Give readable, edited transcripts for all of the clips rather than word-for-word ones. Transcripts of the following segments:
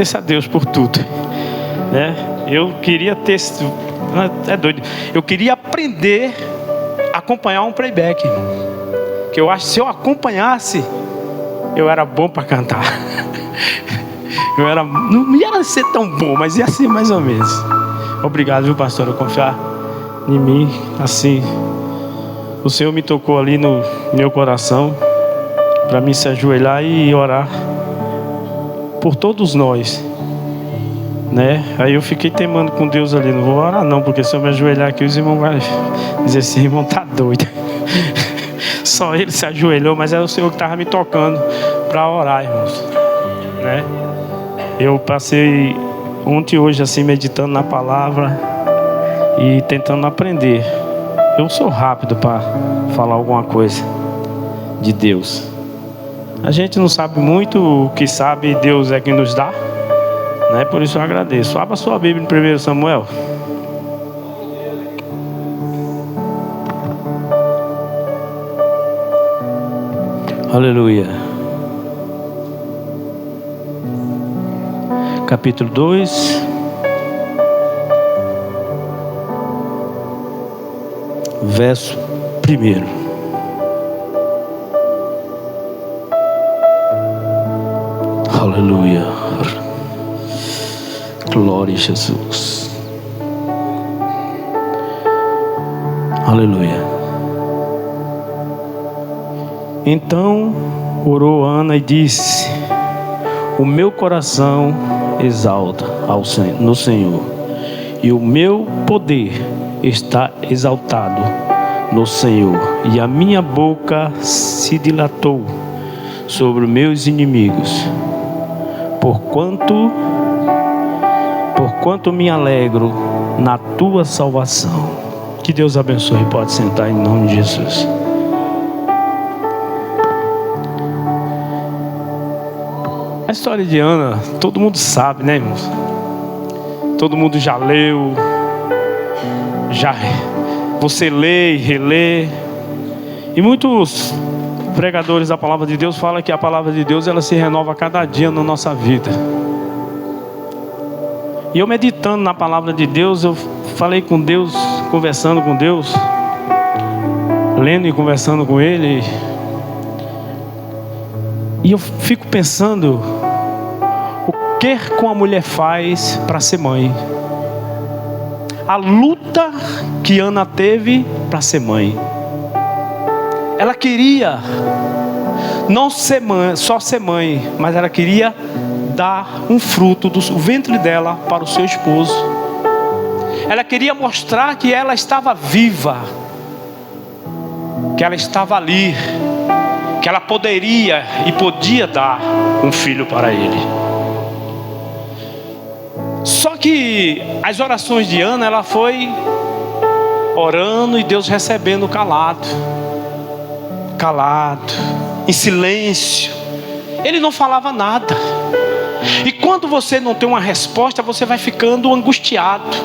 agradeço a Deus por tudo, né? Eu queria ter, é doido, eu queria aprender a acompanhar um playback, que eu acho que se eu acompanhasse, eu era bom para cantar. Não ia ser tão bom, mas ia ser mais ou menos. Obrigado, viu, pastor, eu confiar em mim, assim. O Senhor me tocou ali no meu coração para mim se ajoelhar e orar por todos nós, né? Aí eu fiquei teimando com Deus ali, não vou orar não, porque se eu me ajoelhar aqui os irmãos vão dizer assim, irmão tá doido. Só ele se ajoelhou, mas era o Senhor que estava me tocando para orar, irmãos, né? Eu passei ontem e hoje assim meditando na palavra e tentando aprender. Eu sou rápido para falar alguma coisa de Deus. A gente não sabe muito, o que sabe Deus é quem nos dá, né? Por isso eu agradeço. Abra sua Bíblia em 1 Samuel. Aleluia. Capítulo 2. Verso 1. Aleluia. Glória a Jesus. Aleluia. Então orou Ana e disse: o meu coração exalta no Senhor, e o meu poder está exaltado no Senhor, e a minha boca se dilatou sobre meus inimigos, porquanto me alegro na tua salvação. Que Deus abençoe. Pode sentar em nome de Jesus. A história de Ana, todo mundo sabe, né, irmãos? Todo mundo já leu, você lê e relê. E muitos pregadores da palavra de Deus falam que a palavra de Deus, ela se renova a cada dia na nossa vida. E eu meditando na palavra de Deus, eu falei com Deus, conversando com Deus, lendo e conversando com Ele. E eu fico pensando, o que uma mulher faz para ser mãe? A luta que Ana teve para ser mãe. Ela queria não ser mãe, só ser mãe, mas ela queria dar um fruto do ventre dela para o seu esposo. Ela queria mostrar que ela estava viva, que ela estava ali, que ela poderia e podia dar um filho para ele. Só que as orações de Ana, ela foi orando e Deus recebendo calado, em silêncio. Ele não falava nada. E quando você não tem uma resposta, você vai ficando angustiado,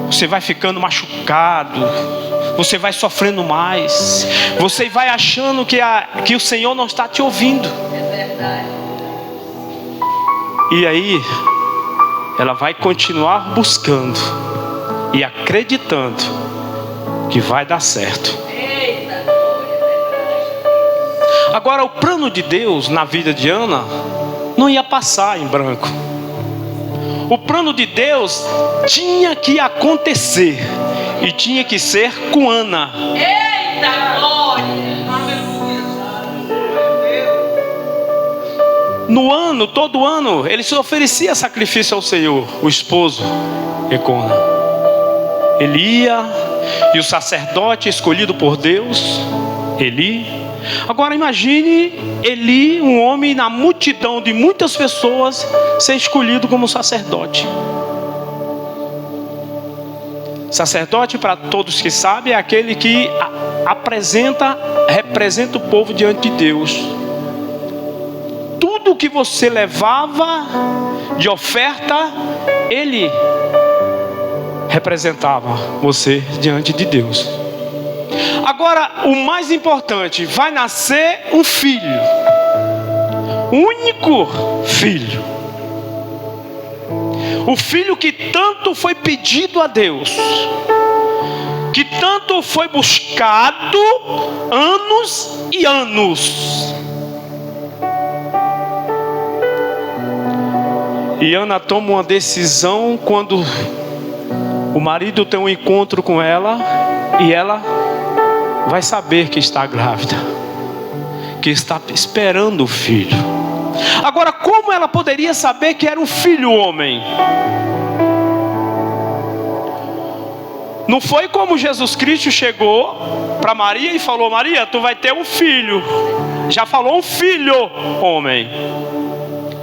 você vai ficando machucado, você vai sofrendo mais, você vai achando que o Senhor não está te ouvindo. É verdade. E aí ela vai continuar buscando e acreditando que vai dar certo. Agora, o plano de Deus na vida de Ana não ia passar em branco. O plano de Deus tinha que acontecer, e tinha que ser com Ana. Eita glória! No ano, todo ano, ele se oferecia sacrifício ao Senhor, o esposo Elcana. Ele ia, e o sacerdote escolhido por Deus, Eli. Agora imagine Eli, um homem na multidão de muitas pessoas, ser escolhido como sacerdote. Sacerdote, para todos que sabem, é aquele que representa o povo diante de Deus. Tudo que você levava de oferta, ele representava você diante de Deus. Agora, o mais importante, vai nascer um filho, único filho. O filho que tanto foi pedido a Deus, que tanto foi buscado anos e anos. E Ana toma uma decisão quando o marido tem um encontro com ela e ela vai saber que está grávida, que está esperando o filho. Agora, como ela poderia saber que era um filho homem? Não foi como Jesus Cristo chegou para Maria e falou: Maria, tu vai ter um filho. Já falou um filho homem,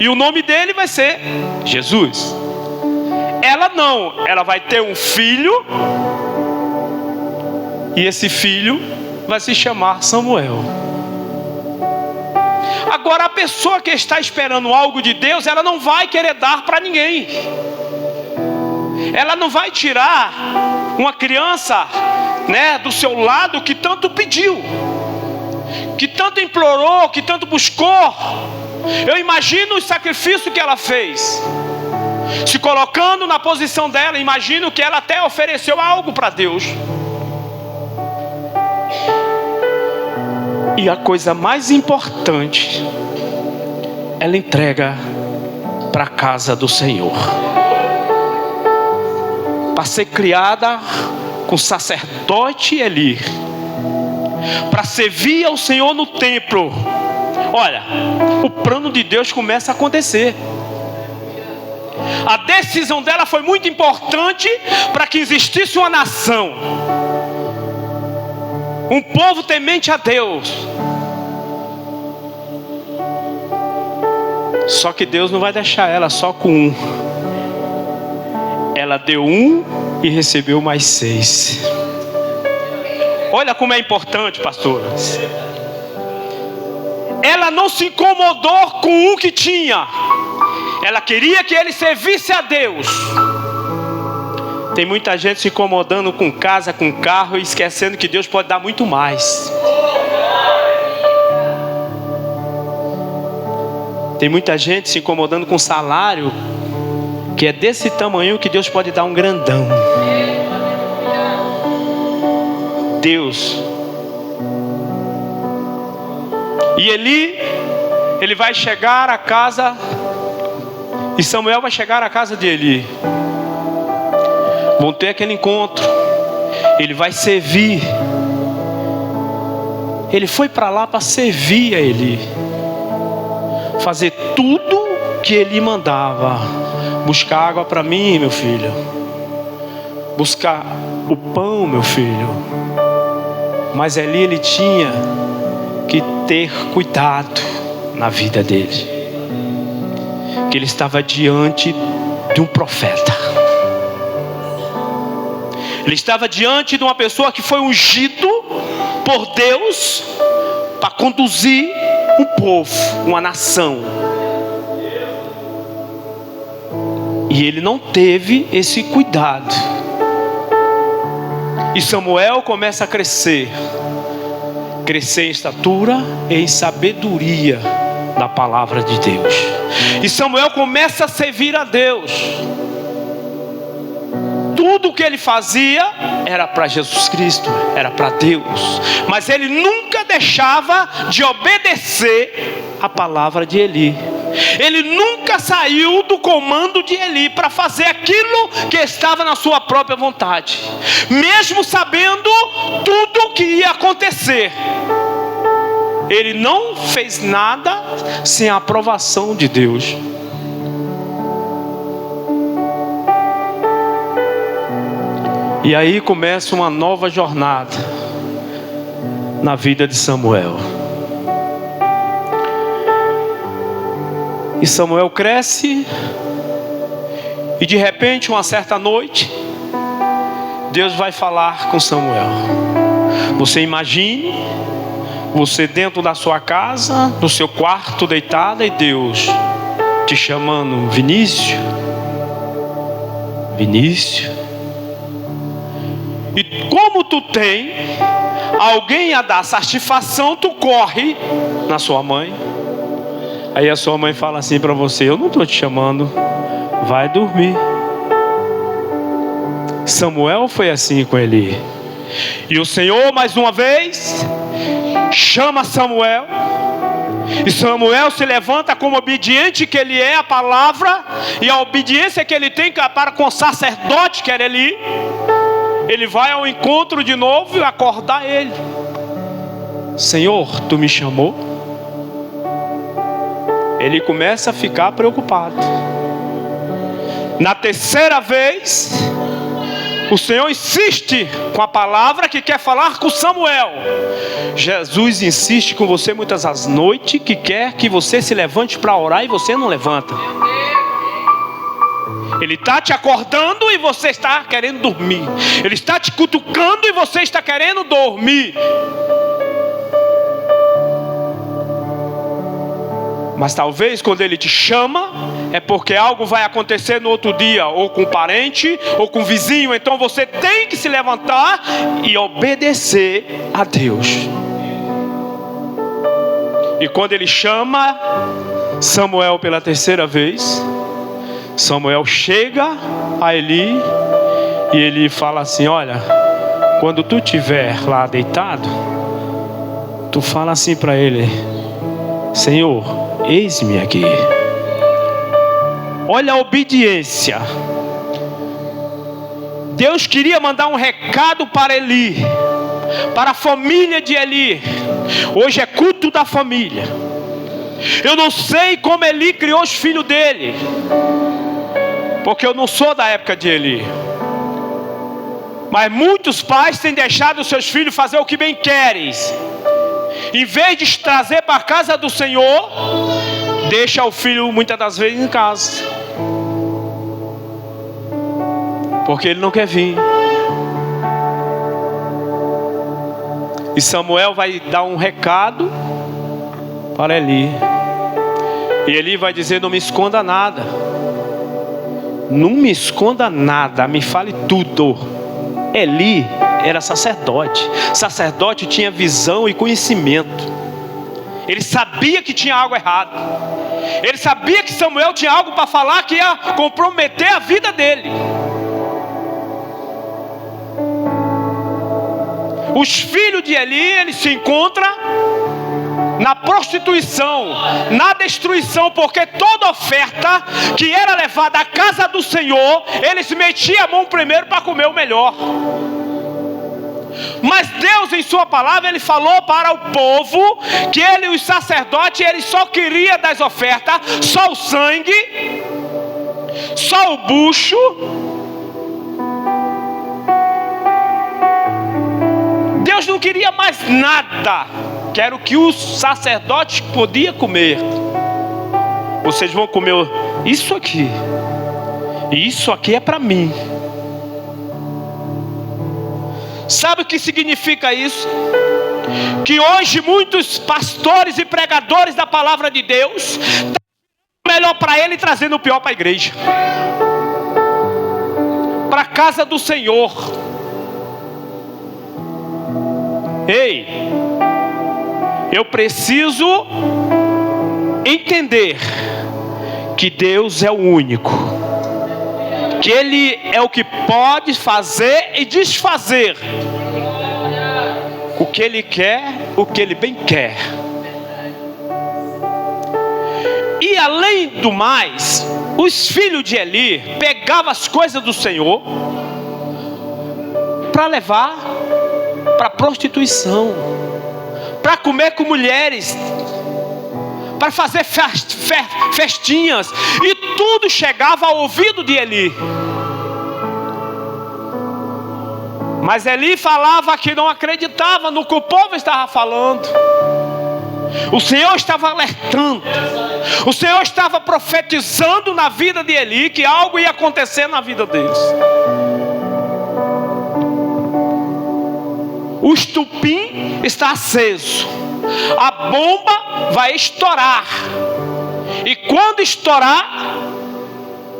e o nome dele vai ser Jesus. Ela não, ela vai ter um filho, e esse filho vai se chamar Samuel. Agora, a pessoa que está esperando algo de Deus, ela não vai querer dar para ninguém. Ela não vai tirar uma criança, do seu lado, que tanto pediu, que tanto implorou, que tanto buscou. Eu imagino o sacrifício que ela fez, se colocando na posição dela. Imagino que ela até ofereceu algo para Deus. E a coisa mais importante, ela entrega para a casa do Senhor, para ser criada com o sacerdote Eli, para servir ao Senhor no templo. Olha, o plano de Deus começa a acontecer. A decisão dela foi muito importante para que existisse uma nação, um povo temente a Deus. Só que Deus não vai deixar ela só com um. Ela deu um e recebeu mais 6. Olha como é importante, pastoras. Ela não se incomodou com um que tinha. Ela queria que ele servisse a Deus. Tem muita gente se incomodando com casa, com carro, e esquecendo que Deus pode dar muito mais. Tem muita gente se incomodando com salário, que é desse tamanho, que Deus pode dar um grandão. Deus. E ele vai chegar à casa, e Samuel vai chegar à casa de Eli. Vão ter aquele encontro. Ele vai servir. Ele foi para lá para servir a Eli, fazer tudo que Eli mandava. Buscar água para mim, meu filho. Buscar o pão, meu filho. Mas Eli, ele tinha que ter cuidado na vida dele, que ele estava diante de um profeta. Ele estava diante de uma pessoa que foi ungido por Deus para conduzir um povo, uma nação. E ele não teve esse cuidado. E Samuel começa a crescer em estatura e em sabedoria da palavra de Deus. E Samuel começa a servir a Deus. Tudo que ele fazia era para Jesus Cristo, era para Deus. Mas ele nunca deixava de obedecer a palavra de Eli. Ele nunca saiu do comando de Eli para fazer aquilo que estava na sua própria vontade, mesmo sabendo tudo o que ia acontecer. Ele não fez nada sem a aprovação de Deus. E aí começa uma nova jornada na vida de Samuel. E Samuel cresce, e de repente, uma certa noite, Deus vai falar com Samuel. Você imagine, você dentro da sua casa, no seu quarto deitada, e Deus te chamando: Vinícius, Vinícius. E como tu tem alguém a dar satisfação, tu corre na sua mãe. Aí a sua mãe fala assim para você: eu não estou te chamando, vai dormir. Samuel foi assim com Eli. E o Senhor mais uma vez chama Samuel. E Samuel se levanta como obediente que ele é à palavra, e a obediência que ele tem para com o sacerdote que era Eli. Ele vai ao encontro de novo e acordar ele. Senhor, tu me chamou? Ele começa a ficar preocupado. Na terceira vez, o Senhor insiste com a palavra que quer falar com Samuel. Jesus insiste com você muitas as noites, que quer que você se levante para orar e você não levanta. Ele está te acordando e você está querendo dormir. Ele está te cutucando e você está querendo dormir. Mas talvez quando ele te chama, é porque algo vai acontecer no outro dia, ou com um parente, ou com um vizinho. Então você tem que se levantar e obedecer a Deus. E quando ele chama Samuel pela terceira vez, Samuel chega a Eli e ele fala assim: olha, quando tu estiver lá deitado, tu fala assim para ele: Senhor, eis-me aqui. Olha a obediência. Deus queria mandar um recado para Eli, para a família de Eli. Hoje é culto da família. Eu não sei como Eli criou os filhos dele, porque eu não sou da época de Eli. Mas muitos pais têm deixado os seus filhos fazer o que bem querem. Em vez de trazer para a casa do Senhor, deixa o filho muitas das vezes em casa, porque ele não quer vir. E Samuel vai dar um recado para Eli. E Eli vai dizer: não me esconda nada. Não me esconda nada, me fale tudo. Eli era sacerdote. Sacerdote tinha visão e conhecimento. Ele sabia que tinha algo errado. Ele sabia que Samuel tinha algo para falar que ia comprometer a vida dele. Os filhos de Eli, eles se encontram na prostituição, na destruição, porque toda oferta que era levada à casa do Senhor, eles metiam a mão primeiro para comer o melhor. Mas Deus, em sua palavra, Ele falou para o povo que ele, os sacerdotes, ele só queria das ofertas só o sangue, só o bucho, Deus não queria mais nada, que era o que os sacerdotes podiam comer. Vocês vão comer isso aqui, e isso aqui é para mim. Sabe o que significa isso? Que hoje muitos pastores e pregadores da palavra de Deus dão o melhor para ele e trazendo o pior para a igreja, para a casa do Senhor. Ei, eu preciso entender que Deus é o único, que Ele é o que pode fazer e desfazer o que Ele quer, o que Ele bem quer. E além do mais, os filhos de Eli pegavam as coisas do Senhor para levar para prostituição, para comer com mulheres, para fazer festinhas, e tudo chegava ao ouvido de Eli. Mas Eli falava que não acreditava no que o povo estava falando. O Senhor estava alertando, o Senhor estava profetizando na vida de Eli que algo ia acontecer na vida deles. O estupim está aceso, a bomba vai estourar, e quando estourar,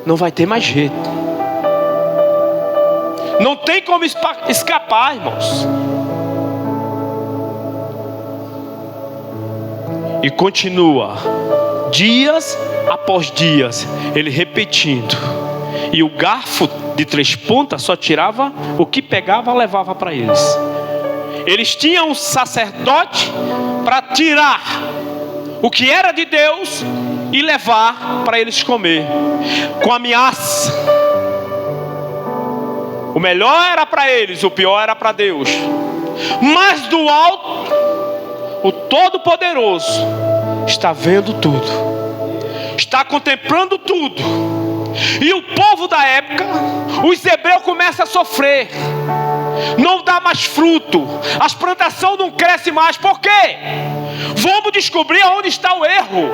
não vai ter mais jeito, não tem como escapar, irmãos. E continua, dias após dias, ele repetindo: E o garfo de 3 pontas só tirava o que pegava, levava para eles. Eles tinham um sacerdote para tirar o que era de Deus e levar para eles comer, com ameaça. O melhor era para eles, o pior era para Deus. Mas do alto, o Todo-Poderoso está vendo tudo, está contemplando tudo. E o povo da época, os hebreus, começam a sofrer. Não dá mais fruto, as plantações não crescem mais. Por quê? Vamos descobrir onde está o erro.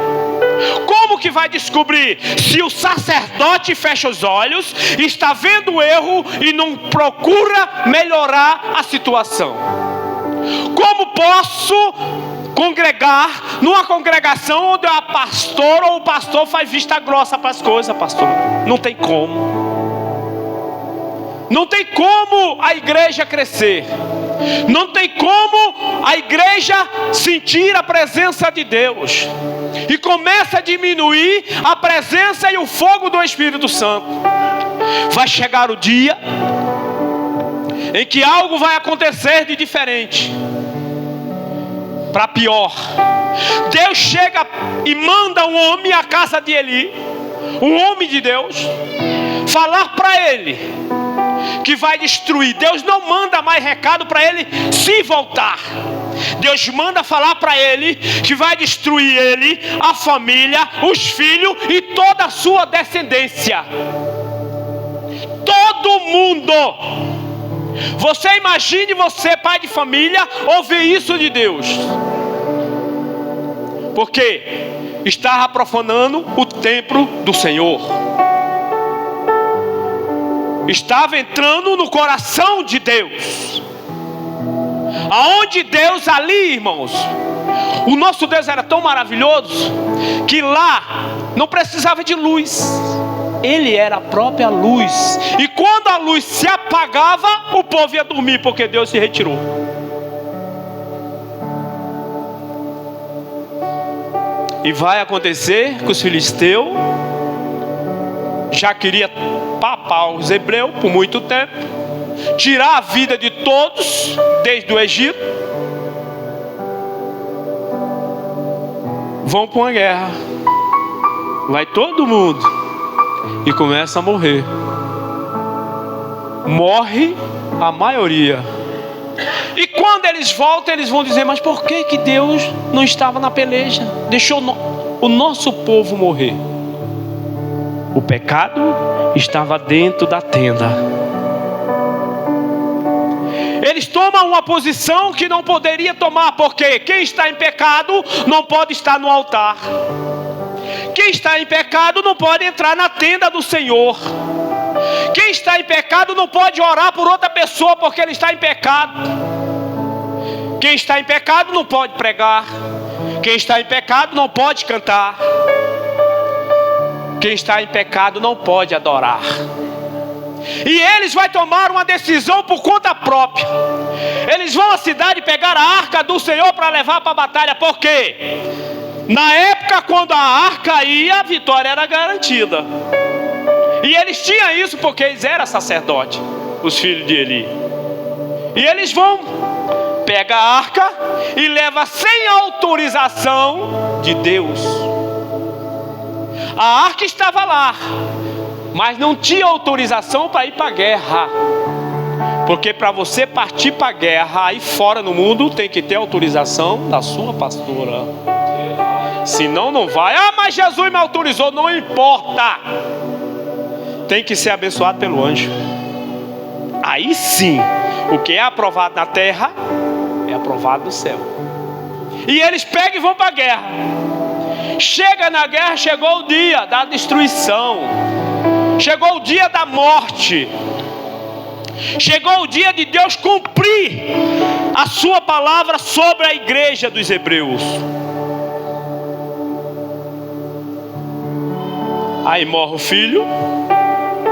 Como que vai descobrir? Se o sacerdote fecha os olhos, está vendo o erro e não procura melhorar a situação. Como posso congregar numa congregação onde a pastora ou o pastor faz vista grossa para as coisas, pastor? Não tem como. Não tem como a igreja crescer. Não tem como a igreja sentir a presença de Deus. E começa a diminuir a presença e o fogo do Espírito Santo. Vai chegar o dia em que algo vai acontecer de diferente, para pior. Deus chega e manda um homem à casa de Eli, um homem de Deus, falar para ele que vai destruir. Deus não manda mais recado para ele se voltar. Deus manda falar para ele que vai destruir ele, a família, os filhos e toda a sua descendência. Todo mundo. Você imagine, você, pai de família, ouvir isso de Deus. Porque estava profanando o templo do Senhor. Estava entrando no coração de Deus. Aonde Deus, ali, irmãos, o nosso Deus era tão maravilhoso que lá não precisava de luz. Ele era a própria luz. E quando a luz se apagava, o povo ia dormir, porque Deus se retirou. E vai acontecer que os filisteus já queria papar os hebreus por muito tempo, tirar a vida de todos desde o Egito. Vão para uma guerra, vai todo mundo e começa a morrer. Morre a maioria. E quando eles voltam, eles vão dizer: mas por que que Deus não estava na peleja? Deixou o nosso povo morrer. O pecado estava dentro da tenda. Eles tomam uma posição que não poderia tomar, porque quem está em pecado não pode estar no altar. Quem está em pecado não pode entrar na tenda do Senhor. Quem está em pecado não pode orar por outra pessoa, porque ele está em pecado. Quem está em pecado não pode pregar. Quem está em pecado não pode cantar. Quem está em pecado não pode adorar. E eles vão tomar uma decisão por conta própria. Eles vão à cidade pegar a arca do Senhor para levar para a batalha. Por quê? Na época, quando a arca ia, a vitória era garantida. E eles tinham isso porque eles eram sacerdotes, os filhos de Eli. E eles vão, pega a arca e leva sem autorização de Deus. A arca estava lá, mas não tinha autorização para ir para a guerra. Porque para você partir para a guerra aí fora no mundo, tem que ter autorização da sua pastora. Senão não vai. Ah, mas Jesus me autorizou. Não importa. Tem que ser abençoado pelo anjo. Aí sim, o que é aprovado na terra é aprovado no céu. E eles pegam e vão para a guerra. Chega na guerra, chegou o dia da destruição. Chegou o dia da morte. Chegou o dia de Deus cumprir a sua palavra sobre a igreja dos hebreus. Aí morre o filho,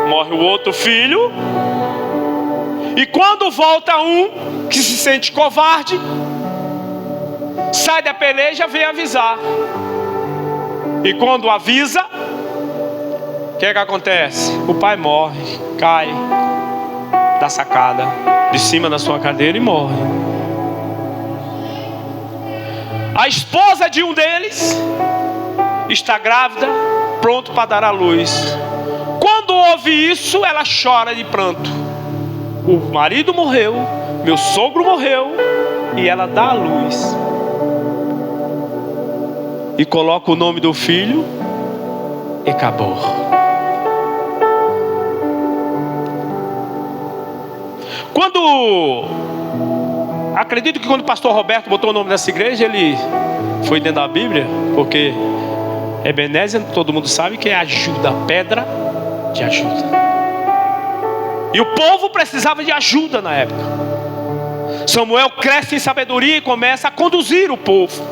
morre o outro filho. E quando volta um que se sente covarde, sai da peleja, vem avisar. E quando avisa, que acontece? O pai morre, cai da sacada, de cima da sua cadeira e morre. A esposa de um deles está grávida, pronto para dar à luz. Quando ouve isso, ela chora de pranto. O marido morreu, meu sogro morreu, e ela dá à luz. E coloca o nome do filho, e acabou. Acredito que quando o pastor Roberto botou o nome dessa igreja, ele foi dentro da Bíblia, porque Ebenezer, todo mundo sabe que é ajuda, pedra de ajuda. E o povo precisava de ajuda na época. Samuel cresce em sabedoria e começa a conduzir o povo.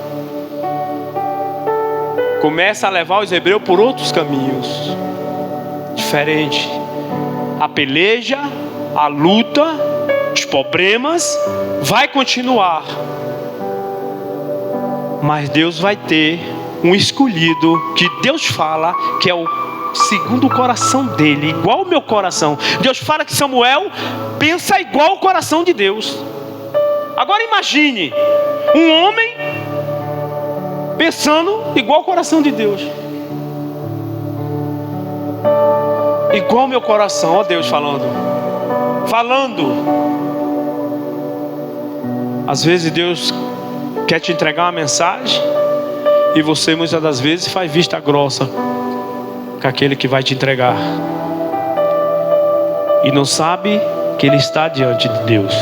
Começa a levar os hebreus por outros caminhos diferentes. A peleja, a luta, os problemas vai continuar. Mas Deus vai ter um escolhido que Deus fala que é o segundo o coração dele, igual o meu coração. Deus fala que Samuel pensa igual o coração de Deus. Agora imagine um homem pensando igual o coração de Deus. Igual o meu coração, ó Deus falando. Às vezes Deus quer te entregar uma mensagem e você muitas das vezes faz vista grossa com aquele que vai te entregar e não sabe que ele está diante de Deus.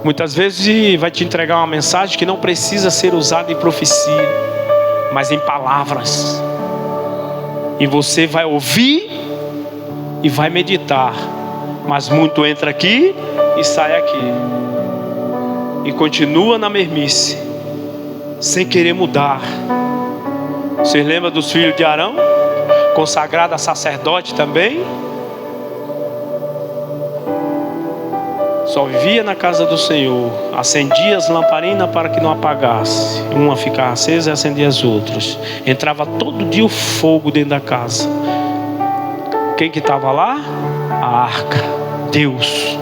Muitas vezes vai te entregar uma mensagem que não precisa ser usada em profecia, mas em palavras. E você vai ouvir e vai meditar, mas muito entra aqui e sai aqui, e continua na mesmice, sem querer mudar. Vocês lembram dos filhos de Arão, consagrado a sacerdote também? Só vivia na casa do Senhor, acendia as lamparinas para que não apagasse. Uma ficava acesa e acendia as outras. Entrava todo dia o fogo dentro da casa. Quem que estava lá? A arca, Deus.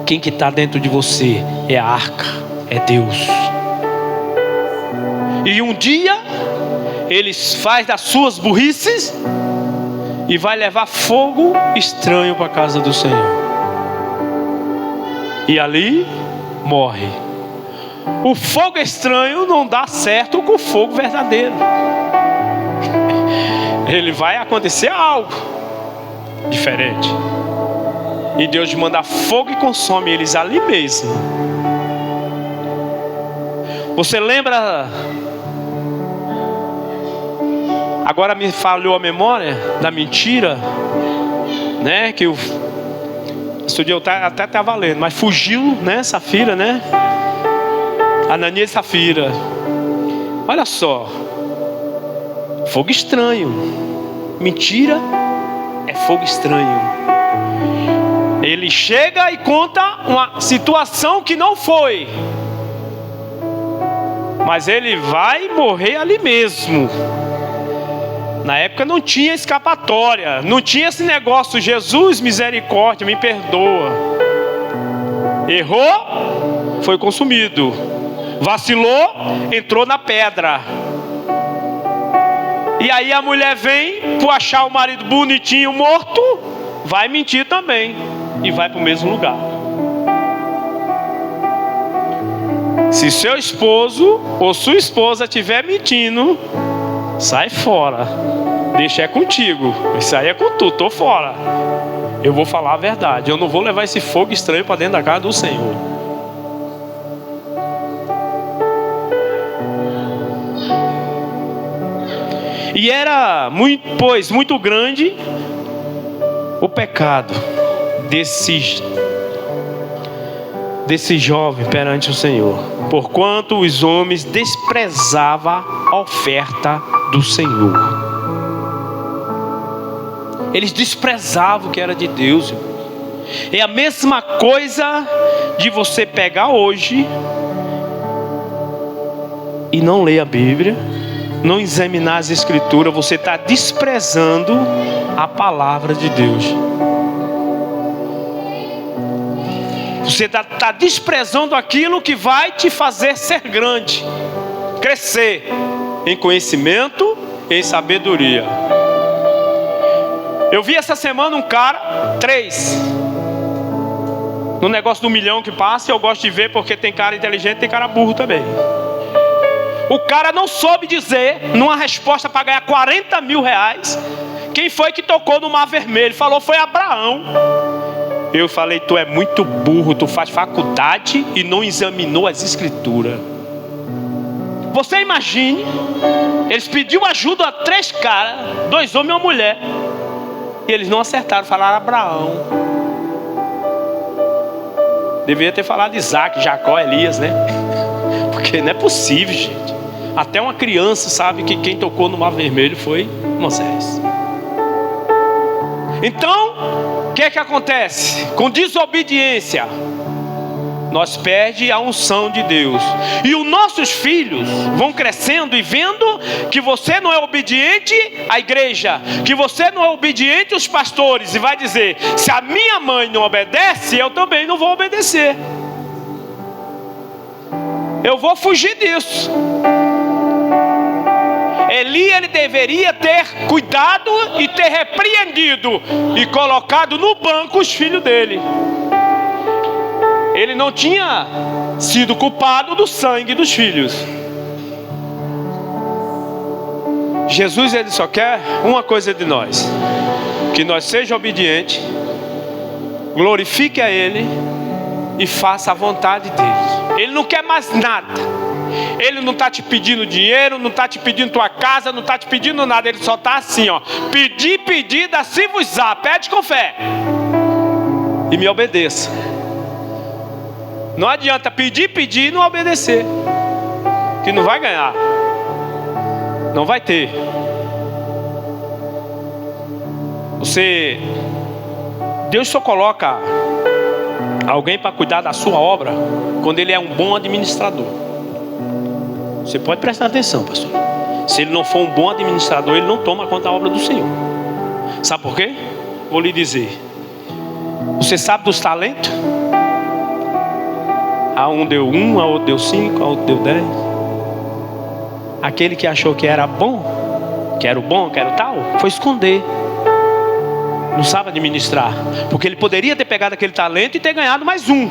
Quem que está dentro de você? É a arca, é Deus. E um dia eles faz das suas burrices e vai levar fogo estranho para a casa do Senhor. E ali morre. O fogo estranho não dá certo com o fogo verdadeiro. Ele vai acontecer algo diferente. E Deus manda fogo e consome eles ali mesmo. Você lembra? Agora me falhou a memória da mentira, né? Que o estudei até estava lendo, mas fugiu, né? Safira, né? Ananias e Safira. Olha só, fogo estranho. Mentira é fogo estranho. Ele chega e conta uma situação que não foi, mas ele vai morrer ali mesmo. Na época não tinha escapatória, não tinha esse negócio, Jesus, misericórdia, me perdoa. Errou, foi consumido. Vacilou, entrou na pedra. E aí a mulher vem, por achar o marido bonitinho morto, vai mentir também. E vai para o mesmo lugar. Se seu esposo ou sua esposa estiver mentindo, sai fora. Deixa é contigo. Isso aí é com tu, tô fora. Eu vou falar a verdade. Eu não vou levar esse fogo estranho para dentro da casa do Senhor. E era muito grande o pecado desse jovem perante o Senhor, porquanto os homens desprezavam a oferta do Senhor. Eles desprezavam o que era de Deus. É a mesma coisa de você pegar hoje e não ler a Bíblia, não examinar as escrituras, você está desprezando a palavra de Deus. Você está desprezando aquilo que vai te fazer ser grande, crescer em conhecimento, em sabedoria. Eu vi essa semana um cara, 3, no negócio do 1 milhão que passa, e eu gosto de ver porque tem cara inteligente e tem cara burro também. O cara não soube dizer, numa resposta para ganhar 40 mil reais, quem foi que tocou no mar vermelho. Falou, foi Abraão. Eu falei, tu é muito burro, tu faz faculdade e não examinou as escrituras. Você imagine, eles pediram ajuda a 3 caras, 2 homens e uma mulher, e eles não acertaram, falaram Abraão. Deveria ter falado Isaac, Jacó, Elias, né? Porque não é possível, gente. Até uma criança sabe que quem tocou no mar vermelho foi Moisés. Então, o que acontece? Com desobediência, nós perdemos a unção de Deus. E os nossos filhos vão crescendo e vendo que você não é obediente à igreja, que você não é obediente aos pastores, e vai dizer, se a minha mãe não obedece, eu também não vou obedecer. Eu vou fugir disso. Ele deveria ter cuidado e ter repreendido e colocado no banco os filhos dele. Ele não tinha sido culpado do sangue dos filhos. Jesus, ele só quer uma coisa de nós: que nós seja obediente, glorifique a Ele e faça a vontade dele. Ele não quer mais nada. Ele não está te pedindo dinheiro, não está te pedindo tua casa, não está te pedindo nada. Ele só está assim, ó: pedir, dá-se-vos-á. Pede com fé e me obedeça. Não adianta pedir e não obedecer, que não vai ganhar, não vai ter. Deus só coloca alguém para cuidar da sua obra quando ele é um bom administrador. Você pode prestar atenção, pastor. Se ele não for um bom administrador, ele não toma conta da obra do Senhor. Sabe por quê? Vou lhe dizer. Você sabe dos talentos? A um deu 1, a outro deu 5, a outro deu 10. Aquele que achou que era bom, que era o bom, que era o tal, foi esconder. Não sabe administrar, porque ele poderia ter pegado aquele talento e ter ganhado mais um.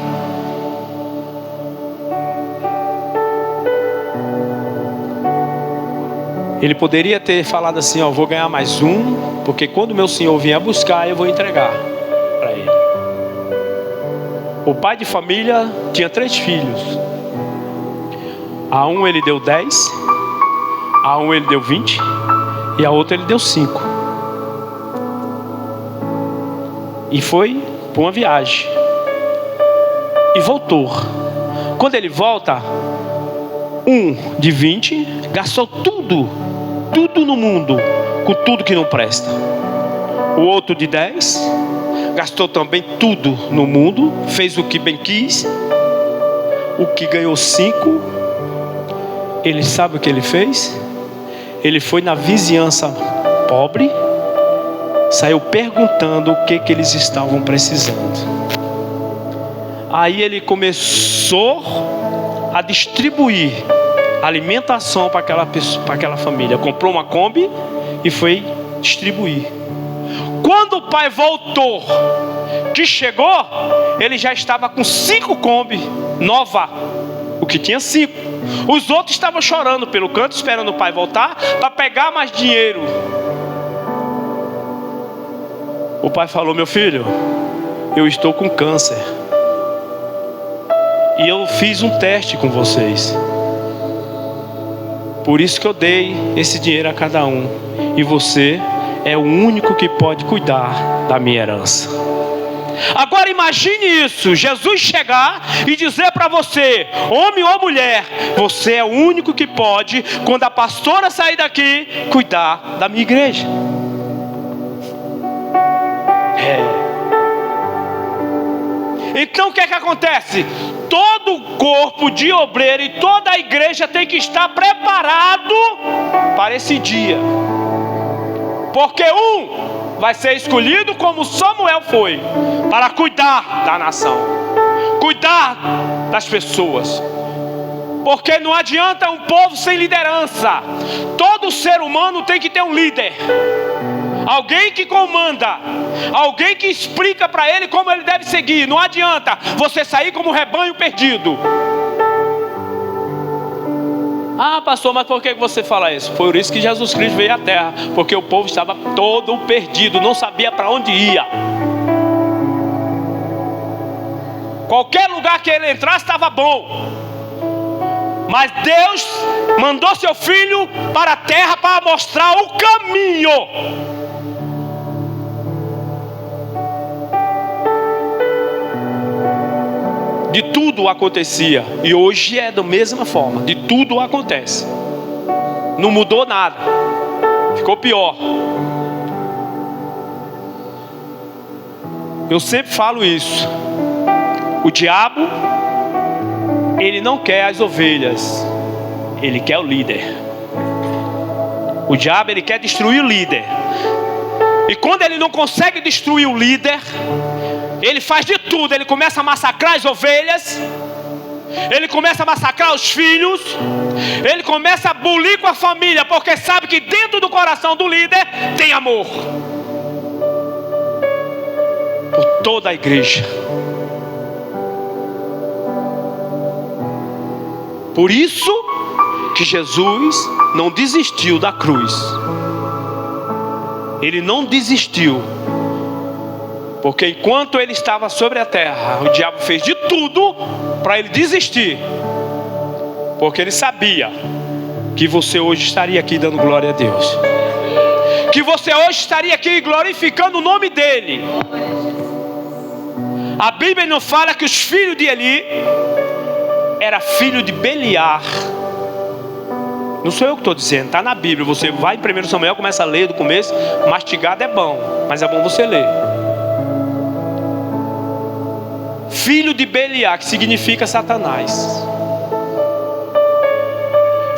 Ele poderia ter falado assim, ó, vou ganhar mais um, porque quando meu senhor vier buscar, eu vou entregar para ele. O pai de família tinha 3 filhos. A um ele deu 10, a um ele deu 20 e a outra ele deu 5. E foi para uma viagem e voltou. Quando ele volta, um de 20 gastou tudo no mundo, com tudo que não presta. O outro de 10 gastou também tudo no mundo, fez o que bem quis. O que ganhou 5, ele sabe o que ele fez? Ele foi na vizinhança pobre, saiu perguntando o que eles estavam precisando. Aí ele começou a distribuir alimentação para aquela família. Comprou uma Kombi e foi distribuir. Quando o pai voltou, que chegou, ele já estava com 5 Kombi nova. O que tinha 5. Os outros estavam chorando pelo canto, esperando o pai voltar para pegar mais dinheiro. O pai falou: meu filho, eu estou com câncer e eu fiz um teste com vocês. Por isso que eu dei esse dinheiro a cada um. E você é o único que pode cuidar da minha herança. Agora imagine isso: Jesus chegar e dizer para você, homem ou mulher, você é o único que pode, quando a pastora sair daqui, cuidar da minha igreja. Então o que acontece? todo o corpo de obreiro e toda a igreja tem que estar preparado para esse dia. Porque um vai ser escolhido como Samuel foi, para cuidar da nação, cuidar das pessoas. Porque não adianta um povo sem liderança. Todo ser humano tem que ter um líder, alguém que comanda, alguém que explica para ele como ele deve seguir. Não adianta você sair como um rebanho perdido. Ah, pastor, mas por que você fala isso? Por isso que Jesus Cristo veio à terra, porque o povo estava todo perdido, não sabia para onde ia. Qualquer lugar que ele entrasse estava bom. Mas Deus mandou seu filho para a terra para mostrar o caminho. De tudo acontecia, e hoje é da mesma forma, de tudo acontece. Não mudou nada, ficou pior. Eu sempre falo isso. O diabo, ele não quer as ovelhas, ele quer o líder. O diabo, ele quer destruir o líder. E quando ele não consegue destruir o líder, ele faz de tudo. Ele começa a massacrar as ovelhas, ele começa a massacrar os filhos, ele começa a bulir com a família, porque sabe que dentro do coração do líder tem amor por toda a igreja. Por isso que Jesus não desistiu da cruz. Ele não desistiu, porque enquanto ele estava sobre a terra, o diabo fez de tudo para ele desistir, porque ele sabia que você hoje estaria aqui dando glória a Deus, que você hoje estaria aqui glorificando o nome dele. A Bíblia não fala que os filhos de Eli era filho de Beliar. Não sou eu que estou dizendo, está na Bíblia. Você vai em 1 Samuel, começa a ler do começo. Mastigado é bom, mas é bom você ler. Filho de Beliar, que significa Satanás.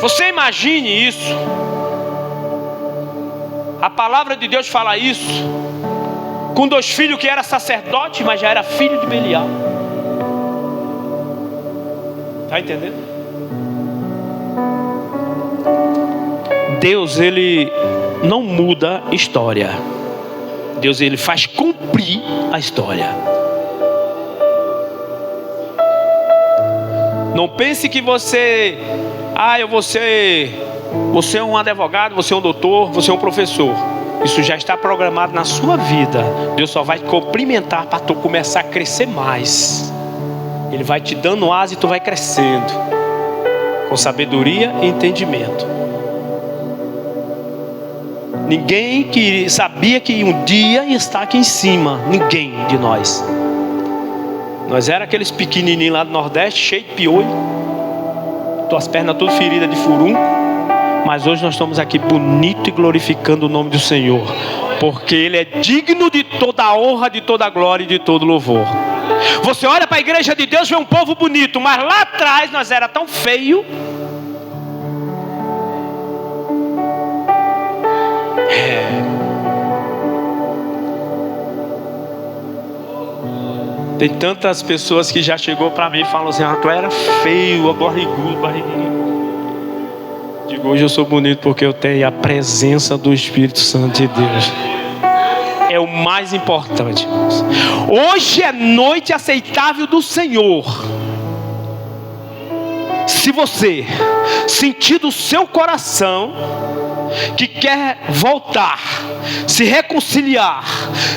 Você imagine isso. A palavra de Deus fala isso com 2 filhos que era sacerdote, mas já era filho de Beliar. Está entendendo? Deus, ele não muda história. Deus, ele faz cumprir a história. Não pense que você você é um advogado, você é um doutor, você é um professor. Isso já está programado na sua vida. Deus só vai te cumprimentar para tu começar a crescer mais. Ele vai te dando asa e tu vai crescendo com sabedoria e entendimento. Ninguém que sabia que um dia ia estar aqui em cima. Ninguém de nós. Nós era aqueles pequenininhos lá do Nordeste, cheio de piolho, tuas pernas todas feridas de furunco. Mas hoje nós estamos aqui bonito e glorificando o nome do Senhor, porque Ele é digno de toda a honra, de toda a glória e de todo louvor. Você olha para a igreja de Deus e vê um povo bonito, mas lá atrás nós era tão feio. Tem tantas pessoas que já chegou para mim e falam assim: ah, tu era feio, barrigudo. Digo, hoje eu sou bonito porque eu tenho a presença do Espírito Santo de Deus. É o mais importante. Hoje é noite aceitável do Senhor. Se você sentir do seu coração que quer voltar, se reconciliar,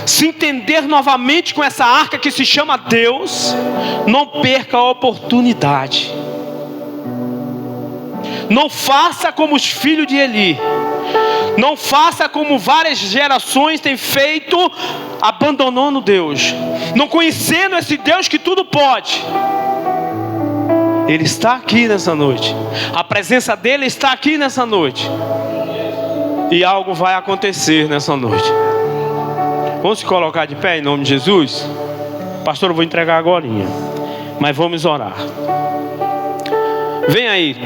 se entender novamente com essa arca que se chama Deus, não perca a oportunidade. Não faça como os filhos de Eli. Não faça como várias gerações têm feito, abandonando Deus, não conhecendo esse Deus que tudo pode. Ele está aqui nessa noite. A presença dele está aqui nessa noite. E algo vai acontecer nessa noite. Vamos se colocar de pé em nome de Jesus? Pastor, eu vou entregar agora. Mas vamos orar. Vem aí,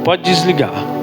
pode desligar.